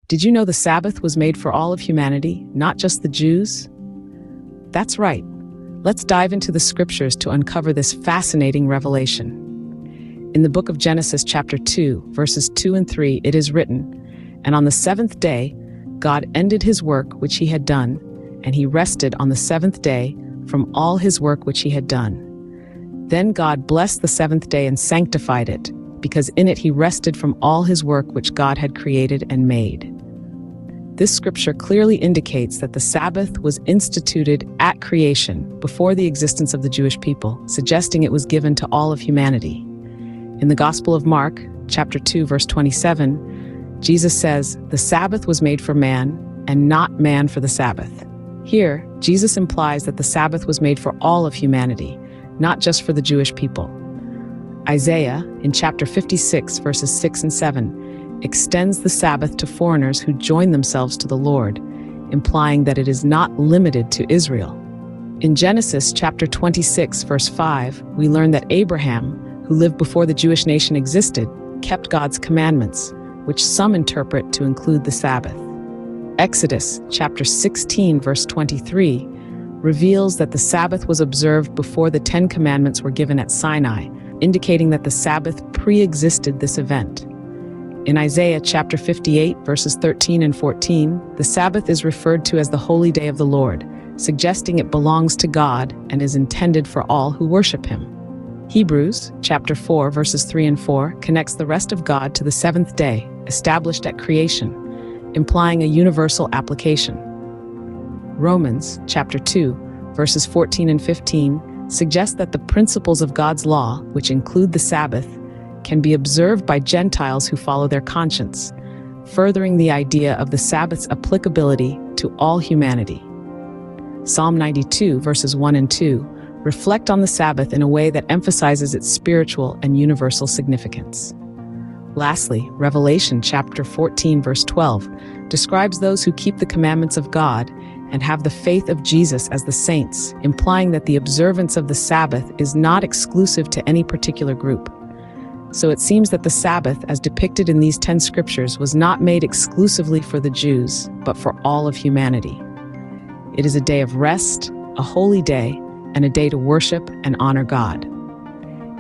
Did you know the Sabbath was made for all of humanity, not just the Jews? That's right. Let's dive into the scriptures to uncover this fascinating revelation. In the book of Genesis, chapter 2, verses 2 and 3, it is written, "And on the seventh day, God ended his work which he had done, and he rested on the seventh day from all his work which he had done. Then God blessed the seventh day and sanctified it, because in it he rested from all his work which God had created and made." This scripture clearly indicates that the Sabbath was instituted at creation before the existence of the Jewish people, suggesting it was given to all of humanity. In the Gospel of Mark, chapter 2, verse 27, Jesus says, "The Sabbath was made for man, and not man for the Sabbath." Here, Jesus implies that the Sabbath was made for all of humanity, not just for the Jewish people. Isaiah, in chapter 56, verses 6 and 7, extends the Sabbath to foreigners who join themselves to the Lord, implying that it is not limited to Israel. In Genesis chapter 26, verse 5, we learn that Abraham, who lived before the Jewish nation existed, kept God's commandments, which some interpret to include the Sabbath. Exodus chapter 16, verse 23, reveals that the Sabbath was observed before the 10 Commandments were given at Sinai, indicating that the Sabbath pre-existed this event. In Isaiah chapter 58, verses 13 and 14, the Sabbath is referred to as the holy day of the Lord, suggesting it belongs to God and is intended for all who worship him. Hebrews chapter 4, verses 3 and 4 connects the rest of God to the seventh day, established at creation, implying a universal application. Romans chapter 2, verses 14 and 15 suggest that the principles of God's law, which include the Sabbath, can be observed by Gentiles who follow their conscience, furthering the idea of the Sabbath's applicability to all humanity. Psalm 92, verses 1 and 2, reflect on the Sabbath in a way that emphasizes its spiritual and universal significance. Lastly, Revelation chapter 14, verse 12, describes those who keep the commandments of God and have the faith of Jesus as the saints, implying that the observance of the Sabbath is not exclusive to any particular group. So it seems that the Sabbath, as depicted in these 10 scriptures, was not made exclusively for the Jews, but for all of humanity. It is a day of rest, a holy day, and a day to worship and honor God.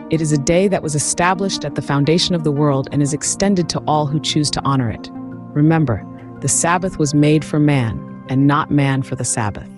It is a day that was established at the foundation of the world and is extended to all who choose to honor it. Remember, the Sabbath was made for man, and not man for the Sabbath.